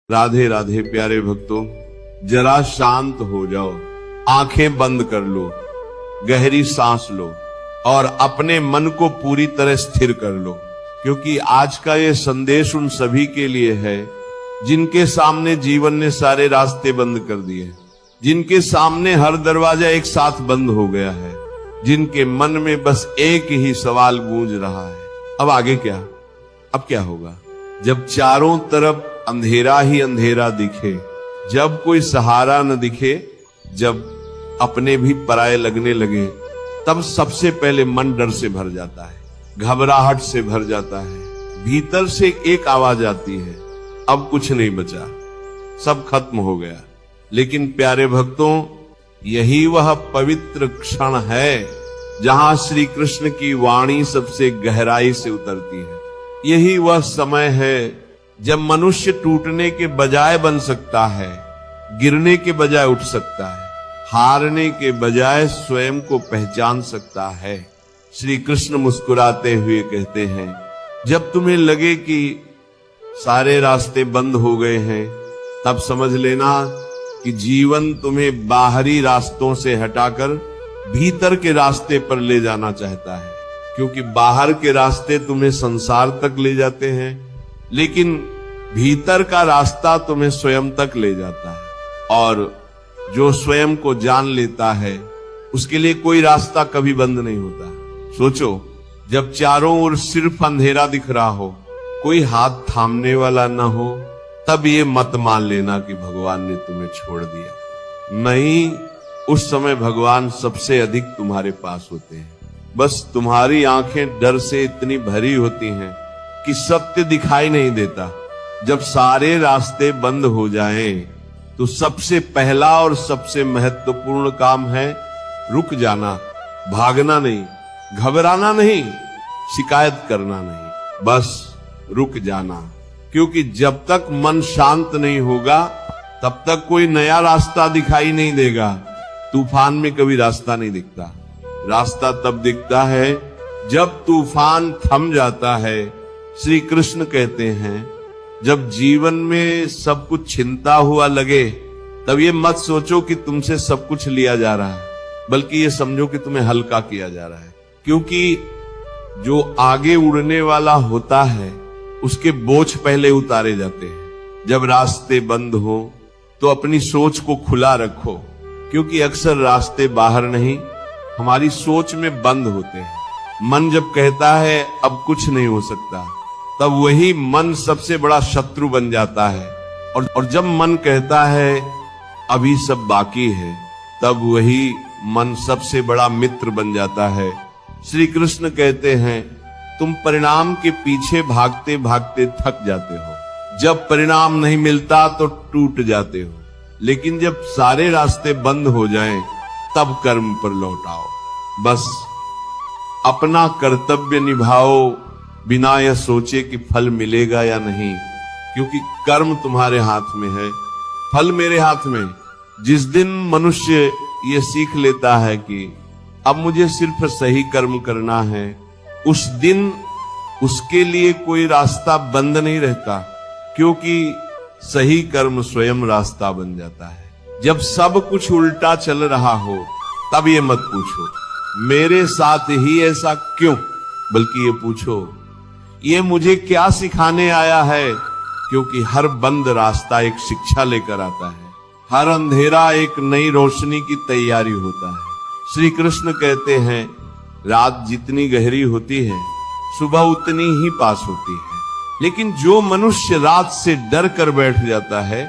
राधे राधे प्यारे भक्तों, जरा शांत हो जाओ, आंखें बंद कर लो, गहरी सांस लो और अपने मन को पूरी तरह स्थिर कर लो, क्योंकि आज का ये संदेश उन सभी के लिए है जिनके सामने जीवन ने सारे रास्ते बंद कर दिए, जिनके सामने हर दरवाजा एक साथ बंद हो गया है, जिनके मन में बस एक ही सवाल गूंज रहा है, अब आगे क्या, अब क्या होगा। जब चारों तरफ अंधेरा ही अंधेरा दिखे, जब कोई सहारा न दिखे, जब अपने भी पराये लगने लगे, तब सबसे पहले मन डर से भर जाता है, घबराहट से भर जाता है। भीतर से एक आवाज आती है, अब कुछ नहीं बचा, सब खत्म हो गया। लेकिन प्यारे भक्तों, यही वह पवित्र क्षण है जहां श्री कृष्ण की वाणी सबसे गहराई से उतरती है। यही वह समय है जब मनुष्य टूटने के बजाय बन सकता है, गिरने के बजाय उठ सकता है, हारने के बजाय स्वयं को पहचान सकता है। श्री कृष्ण मुस्कुराते हुए कहते हैं, जब तुम्हें लगे कि सारे रास्ते बंद हो गए हैं, तब समझ लेना कि जीवन तुम्हें बाहरी रास्तों से हटाकर भीतर के रास्ते पर ले जाना चाहता है, क्योंकि बाहर के रास्ते तुम्हें संसार तक ले जाते हैं, लेकिन भीतर का रास्ता तुम्हें स्वयं तक ले जाता है। और जो स्वयं को जान लेता है, उसके लिए कोई रास्ता कभी बंद नहीं होता। सोचो, जब चारों ओर सिर्फ अंधेरा दिख रहा हो, कोई हाथ थामने वाला ना हो, तब ये मत मान लेना कि भगवान ने तुम्हें छोड़ दिया। नहीं, उस समय भगवान सबसे अधिक तुम्हारे पास होते हैं। बस तुम्हारी आंखें डर से इतनी भरी होती हैं कि सत्य दिखाई नहीं देता। जब सारे रास्ते बंद हो जाएं, तो सबसे पहला और सबसे महत्वपूर्ण काम है रुक जाना, भागना नहीं, घबराना नहीं, शिकायत करना नहीं, बस रुक जाना। क्योंकि जब तक मन शांत नहीं होगा, तब तक कोई नया रास्ता दिखाई नहीं देगा। तूफान में कभी रास्ता नहीं दिखता, रास्ता तब दिखता है जब तूफान थम जाता है। श्री कृष्ण कहते हैं, जब जीवन में सब कुछ छिनता हुआ लगे, तब ये मत सोचो कि तुमसे सब कुछ लिया जा रहा है, बल्कि ये समझो कि तुम्हें हल्का किया जा रहा है। क्योंकि जो आगे उड़ने वाला होता है, उसके बोझ पहले उतारे जाते हैं। जब रास्ते बंद हो तो अपनी सोच को खुला रखो, क्योंकि अक्सर रास्ते बाहर नहीं, हमारी सोच में बंद होते हैं। मन जब कहता है अब कुछ नहीं हो सकता, तब वही मन सबसे बड़ा शत्रु बन जाता है। और जब मन कहता है अभी सब बाकी है, तब वही मन सबसे बड़ा मित्र बन जाता है। श्री कृष्ण कहते हैं, तुम परिणाम के पीछे भागते भागते थक जाते हो, जब परिणाम नहीं मिलता तो टूट जाते हो, लेकिन जब सारे रास्ते बंद हो जाएं, तब कर्म पर लौट आओ। बस अपना कर्तव्य निभाओ, बिना यह सोचे कि फल मिलेगा या नहीं, क्योंकि कर्म तुम्हारे हाथ में है, फल मेरे हाथ में। जिस दिन मनुष्य ये सीख लेता है कि अब मुझे सिर्फ सही कर्म करना है, उस दिन उसके लिए कोई रास्ता बंद नहीं रहता, क्योंकि सही कर्म स्वयं रास्ता बन जाता है। जब सब कुछ उल्टा चल रहा हो, तब ये मत पूछो मेरे साथ ही ऐसा क्यों, बल्कि ये पूछो ये मुझे क्या सिखाने आया है, क्योंकि हर बंद रास्ता एक शिक्षा लेकर आता है, हर अंधेरा एक नई रोशनी की तैयारी होता है। श्री कृष्ण कहते हैं, रात जितनी गहरी होती है, सुबह उतनी ही पास होती है, लेकिन जो मनुष्य रात से डर कर बैठ जाता है,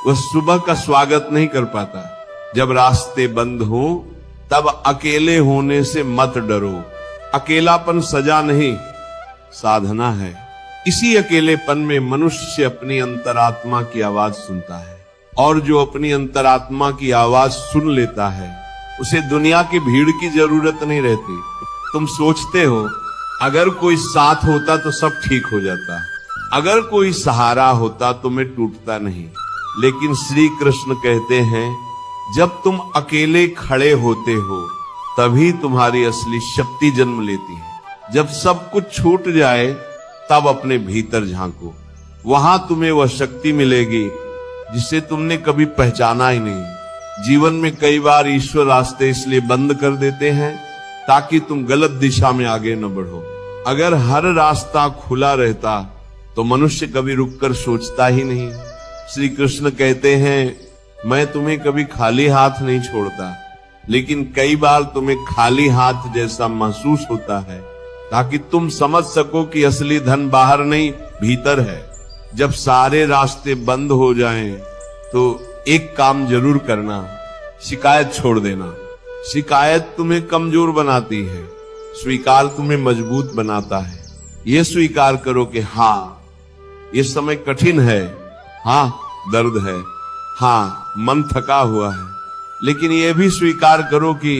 वह सुबह का स्वागत नहीं कर पाता। जब रास्ते बंद हो, तब अकेले होने से मत डरो। अकेलापन सजा नहीं, साधना है। इसी अकेलेपन में मनुष्य अपनी अंतरात्मा की आवाज सुनता है, और जो अपनी अंतरात्मा की आवाज सुन लेता है, उसे दुनिया की भीड़ की जरूरत नहीं रहती। तुम सोचते हो अगर कोई साथ होता तो सब ठीक हो जाता, अगर कोई सहारा होता तो मैं टूटता नहीं। लेकिन श्री कृष्ण कहते हैं, जब तुम अकेले खड़े होते हो, तभी तुम्हारी असली शक्ति जन्म लेती है। जब सब कुछ छूट जाए, तब अपने भीतर झांको, वहां तुम्हें वह शक्ति मिलेगी जिसे तुमने कभी पहचाना ही नहीं। जीवन में कई बार ईश्वर रास्ते इसलिए बंद कर देते हैं ताकि तुम गलत दिशा में आगे न बढ़ो। अगर हर रास्ता खुला रहता तो मनुष्य कभी रुककर सोचता ही नहीं। श्री कृष्ण कहते हैं, मैं तुम्हें कभी खाली हाथ नहीं छोड़ता, लेकिन कई बार तुम्हें खाली हाथ जैसा महसूस होता है ताकि तुम समझ सको कि असली धन बाहर नहीं भीतर है। जब सारे रास्ते बंद हो जाएं तो एक काम जरूर करना, शिकायत छोड़ देना। शिकायत तुम्हें कमजोर बनाती है, स्वीकार तुम्हें मजबूत बनाता है। यह स्वीकार करो कि हाँ, ये समय कठिन है, हाँ दर्द है, हाँ मन थका हुआ है, लेकिन यह भी स्वीकार करो कि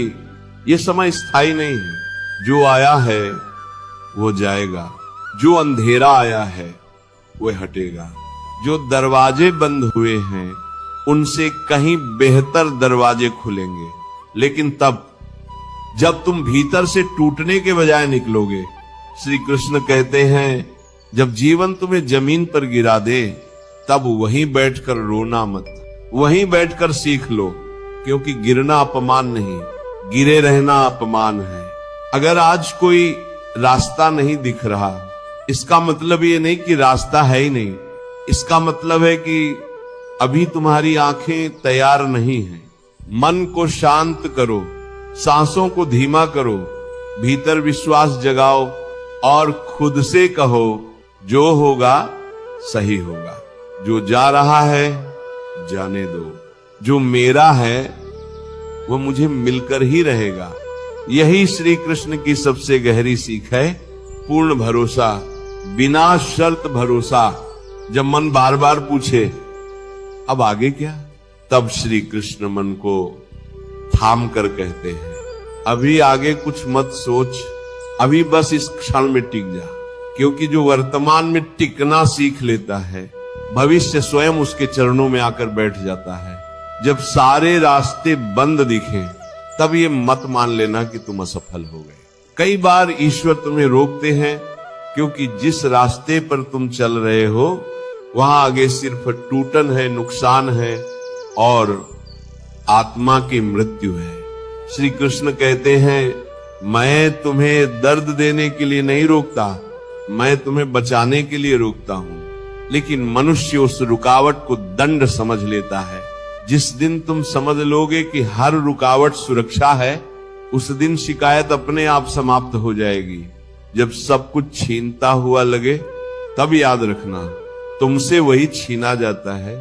यह समय स्थायी नहीं है। जो आया है वो जाएगा, जो अंधेरा आया है वह हटेगा। जो दरवाजे बंद हुए हैं उनसे कहीं बेहतर दरवाजे खुलेंगे, लेकिन तब जब तुम भीतर से टूटने के बजाय निकलोगे। श्री कृष्ण कहते हैं, जब जीवन तुम्हें जमीन पर गिरा दे तब वहीं बैठकर रोना मत, वहीं बैठकर सीख लो, क्योंकि गिरना अपमान नहीं, गिरे रहना अपमान है। अगर आज कोई रास्ता नहीं दिख रहा, इसका मतलब ये नहीं कि रास्ता है ही नहीं। इसका मतलब है कि अभी तुम्हारी आंखें तैयार नहीं हैं। मन को शांत करो, सांसों को धीमा करो, भीतर विश्वास जगाओ और खुद से कहो, जो होगा सही होगा। जो जा रहा है जाने दो, जो मेरा है वो मुझे मिलकर ही रहेगा। यही श्री कृष्ण की सबसे गहरी सीख है, पूर्ण भरोसा, बिना शर्त भरोसा। जब मन बार बार पूछे अब आगे क्या, तब श्री कृष्ण मन को थाम कर कहते हैं, अभी आगे कुछ मत सोच, अभी बस इस क्षण में टिक जा। क्योंकि जो वर्तमान में टिकना सीख लेता है, भविष्य स्वयं उसके चरणों में आकर बैठ जाता है। जब सारे रास्ते बंद दिखें तब ये मत मान लेना कि तुम असफल हो गए। कई बार ईश्वर तुम्हें रोकते हैं क्योंकि जिस रास्ते पर तुम चल रहे हो वहां आगे सिर्फ टूटन है, नुकसान है और आत्मा की मृत्यु है। श्री कृष्ण कहते हैं, मैं तुम्हें दर्द देने के लिए नहीं रोकता, मैं तुम्हें बचाने के लिए रोकता हूं। लेकिन मनुष्य उस रुकावट को दंड समझ लेता है। जिस दिन तुम समझ लोगे कि हर रुकावट सुरक्षा है, उस दिन शिकायत अपने आप समाप्त हो जाएगी। जब सब कुछ छीनता हुआ लगे तब याद रखना, तुमसे वही छीना जाता है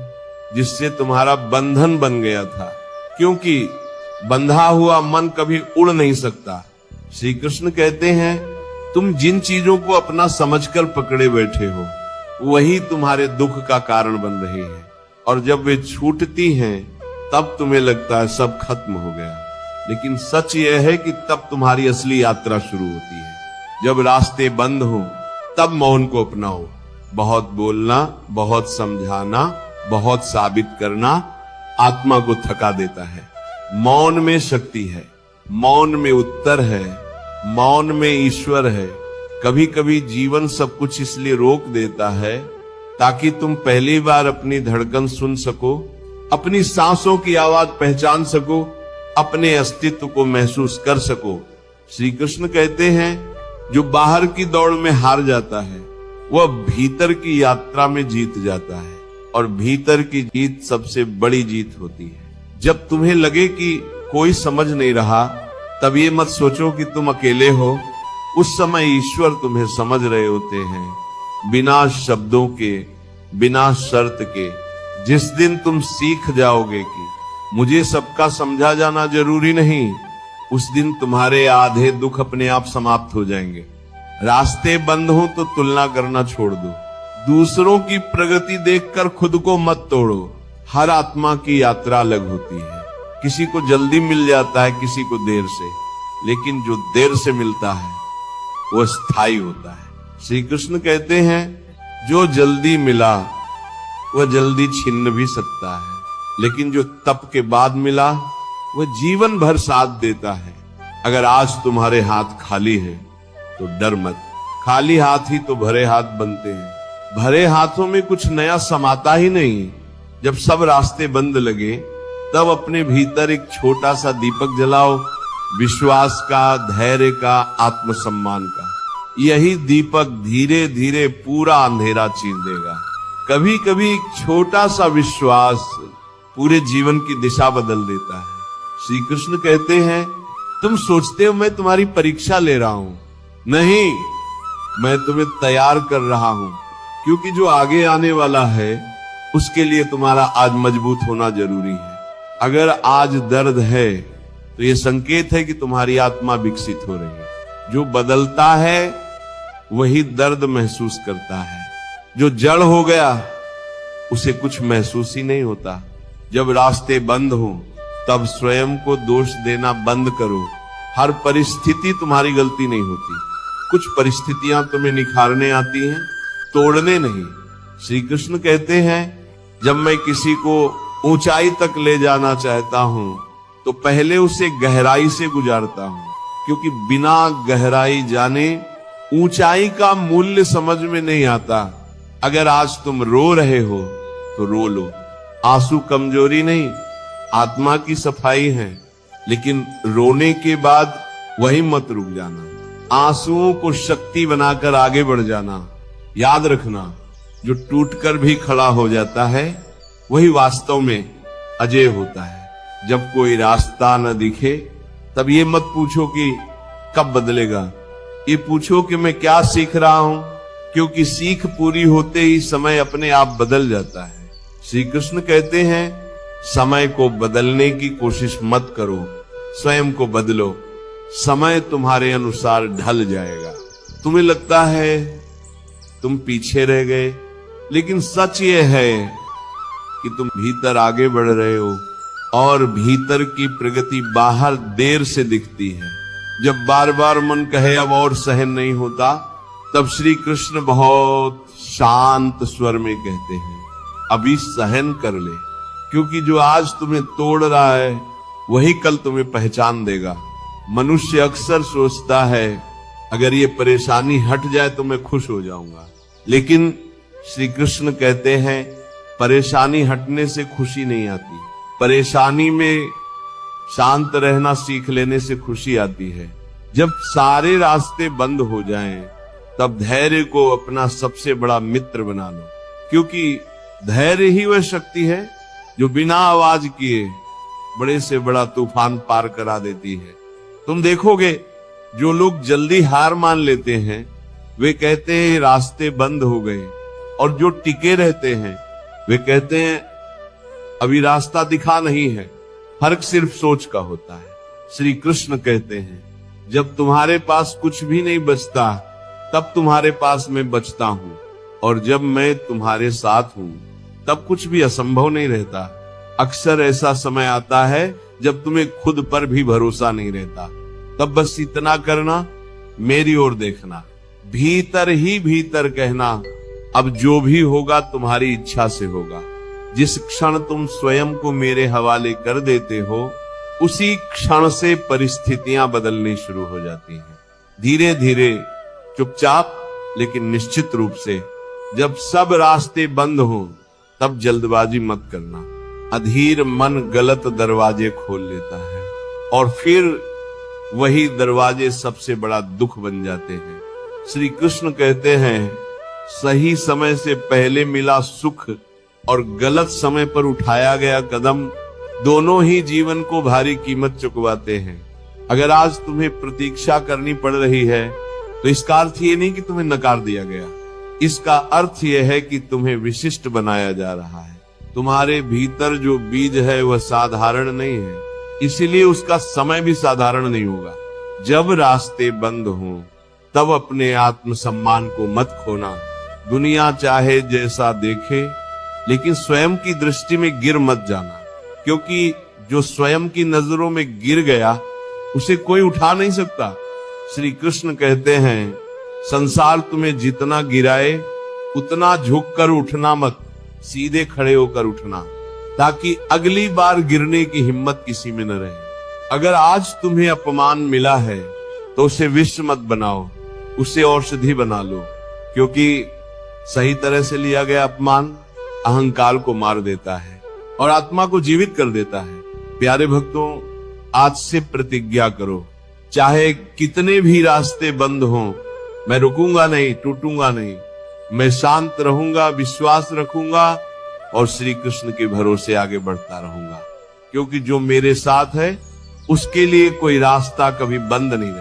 जिससे तुम्हारा बंधन बन गया था। क्योंकि बंधा हुआ मन कभी उड़ नहीं सकता। श्री कृष्ण कहते हैं, तुम जिन चीजों को अपना समझकर पकड़े बैठे हो वही तुम्हारे दुख का कारण बन रही है, और जब वे छूटती हैं तब तुम्हें लगता है सब खत्म हो गया। लेकिन सच यह है कि तब तुम्हारी असली यात्रा शुरू होती है। जब रास्ते बंद हो तब मौन को अपनाओ। बहुत बोलना, बहुत समझाना, बहुत साबित करना आत्मा को थका देता है। मौन में शक्ति है, मौन में उत्तर है, मौन में ईश्वर है। कभी कभी जीवन सब कुछ इसलिए रोक देता है ताकि तुम पहली बार अपनी धड़कन सुन सको, अपनी सांसों की आवाज पहचान सको, अपने अस्तित्व को महसूस कर सको। श्री कृष्ण कहते हैं, जो बाहर की दौड़ में हार जाता है वह भीतर की यात्रा में जीत जाता है, और भीतर की जीत सबसे बड़ी जीत होती है। जब तुम्हें लगे कि कोई समझ नहीं रहा, तब ये मत सोचो कि तुम अकेले हो। उस समय ईश्वर तुम्हें समझ रहे होते हैं, बिना शब्दों के, बिना शर्त के। जिस दिन तुम सीख जाओगे कि मुझे सबका समझा जाना जरूरी नहीं, उस दिन तुम्हारे आधे दुख अपने आप समाप्त हो जाएंगे। रास्ते बंद हो तो तुलना करना छोड़ दो। दूसरों की प्रगति देखकर खुद को मत तोड़ो। हर आत्मा की यात्रा अलग होती है। किसी को जल्दी मिल जाता है, किसी को देर से, लेकिन जो देर से मिलता है वो स्थायी होता है। श्री कृष्ण कहते हैं, जो जल्दी मिला वह जल्दी छीन भी सकता है, लेकिन जो तप के बाद मिला वह जीवन भर साथ देता है। अगर आज तुम्हारे हाथ खाली है तो डर मत, खाली हाथ ही तो भरे हाथ बनते हैं। भरे हाथों में कुछ नया समाता ही नहीं। जब सब रास्ते बंद लगे तब अपने भीतर एक छोटा सा दीपक जलाओ, विश्वास का, धैर्य का, आत्मसम्मान का। यही दीपक धीरे धीरे पूरा अंधेरा चीर देगा। कभी कभी एक छोटा सा विश्वास पूरे जीवन की दिशा बदल देता है। श्री कृष्ण कहते हैं, तुम सोचते हो मैं तुम्हारी परीक्षा ले रहा हूं, नहीं, मैं तुम्हें तैयार कर रहा हूं, क्योंकि जो आगे आने वाला है उसके लिए तुम्हारा आज मजबूत होना जरूरी है। अगर आज दर्द है तो ये संकेत है कि तुम्हारी आत्मा विकसित हो रही है। जो बदलता है वही दर्द महसूस करता है। जो जड़ हो गया उसे कुछ महसूस ही नहीं होता। जब रास्ते बंद हो तब स्वयं को दोष देना बंद करो। हर परिस्थिति तुम्हारी गलती नहीं होती। कुछ परिस्थितियां तुम्हें निखारने आती हैं, तोड़ने नहीं। श्री कृष्ण कहते हैं, जब मैं किसी को ऊंचाई तक ले जाना चाहता हूं तो पहले उसे गहराई से गुजारता हूं, क्योंकि बिना गहराई जाने ऊंचाई का मूल्य समझ में नहीं आता। अगर आज तुम रो रहे हो तो रो लो। आंसू कमजोरी नहीं, आत्मा की सफाई है। लेकिन रोने के बाद वही मत रुक जाना। आंसुओं को शक्ति बनाकर आगे बढ़ जाना। याद रखना, जो टूटकर भी खड़ा हो जाता है वही वास्तव में अजय होता है। जब कोई रास्ता न दिखे तब ये मत पूछो कि कब बदलेगा, ये पूछो कि मैं क्या सीख रहा हूं, क्योंकि सीख पूरी होते ही समय अपने आप बदल जाता है। श्री कृष्ण कहते हैं, समय को बदलने की कोशिश मत करो, स्वयं को बदलो। समय तुम्हारे अनुसार ढल जाएगा। तुम्हें लगता है तुम पीछे रह गए, लेकिन सच ये है कि तुम भीतर आगे बढ़ रहे हो और भीतर की प्रगति बाहर देर से दिखती है। जब बार बार मन कहे अब और सहन नहीं होता, तब श्री कृष्ण बहुत शांत स्वर में कहते हैं, अभी सहन कर ले, क्योंकि जो आज तुम्हें तोड़ रहा है वही कल तुम्हें पहचान देगा। मनुष्य अक्सर सोचता है अगर ये परेशानी हट जाए तो मैं खुश हो जाऊंगा, लेकिन श्री कृष्ण कहते हैं परेशानी हटने से खुशी नहीं आती, परेशानी में शांत रहना सीख लेने से खुशी आती है। जब सारे रास्ते बंद हो जाएं, तब धैर्य को अपना सबसे बड़ा मित्र बना लो, क्योंकि धैर्य ही वह शक्ति है जो बिना आवाज किए बड़े से बड़ा तूफान पार करा देती है। तुम देखोगे जो लोग जल्दी हार मान लेते हैं वे कहते हैं रास्ते बंद हो गए, और जो टिके रहते हैं वे कहते हैं अभी रास्ता दिखा नहीं है। फर्क सिर्फ सोच का होता है। श्री कृष्ण कहते हैं, जब तुम्हारे पास कुछ भी नहीं बचता तब तुम्हारे पास मैं बचता हूं, और जब मैं तुम्हारे साथ हूं तब कुछ भी असंभव नहीं रहता। अक्सर ऐसा समय आता है जब तुम्हें खुद पर भी भरोसा नहीं रहता, तब बस इतना करना, मेरी ओर देखना, भीतर ही भीतर कहना, अब जो भी होगा तुम्हारी इच्छा से होगा। जिस क्षण तुम स्वयं को मेरे हवाले कर देते हो, उसी क्षण से परिस्थितियां बदलनी शुरू हो जाती हैं। धीरे धीरे, चुपचाप, लेकिन निश्चित रूप से। जब सब रास्ते बंद हो तब जल्दबाजी मत करना। अधीर मन गलत दरवाजे खोल लेता है, और फिर वही दरवाजे सबसे बड़ा दुख बन जाते हैं। श्री कृष्ण कहते हैं, सही समय से पहले मिला सुख और गलत समय पर उठाया गया कदम, दोनों ही जीवन को भारी कीमत चुकवाते हैं। अगर आज तुम्हें प्रतीक्षा करनी पड़ रही है तो इसका अर्थ ये नहीं कि तुम्हें नकार दिया गया, इसका अर्थ यह है कि तुम्हें विशिष्ट बनाया जा रहा है। तुम्हारे भीतर जो बीज है वह साधारण नहीं है, इसीलिए उसका समय भी साधारण नहीं होगा। जब रास्ते बंद हों तब अपने आत्मसम्मान को मत खोना। दुनिया चाहे जैसा देखे, लेकिन स्वयं की दृष्टि में गिर मत जाना, क्योंकि जो स्वयं की नजरों में गिर गया उसे कोई उठा नहीं सकता। श्री कृष्ण कहते हैं, संसार तुम्हें जितना गिराए उतना झुककर उठना मत, सीधे खड़े होकर उठना, ताकि अगली बार गिरने की हिम्मत किसी में न रहे। अगर आज तुम्हें अपमान मिला है तो उसे विष मत बनाओ, उसे औषधि बना लो, क्योंकि सही तरह से लिया गया अपमान अहंकार को मार देता है और आत्मा को जीवित कर देता है। प्यारे भक्तों, आज से प्रतिज्ञा करो, चाहे कितने भी रास्ते बंद हों, मैं रुकूंगा नहीं, टूटूंगा नहीं, मैं शांत रहूंगा, विश्वास रखूंगा और श्री कृष्ण के भरोसे आगे बढ़ता रहूंगा, क्योंकि जो मेरे साथ है उसके लिए कोई रास्ता कभी बंद नहीं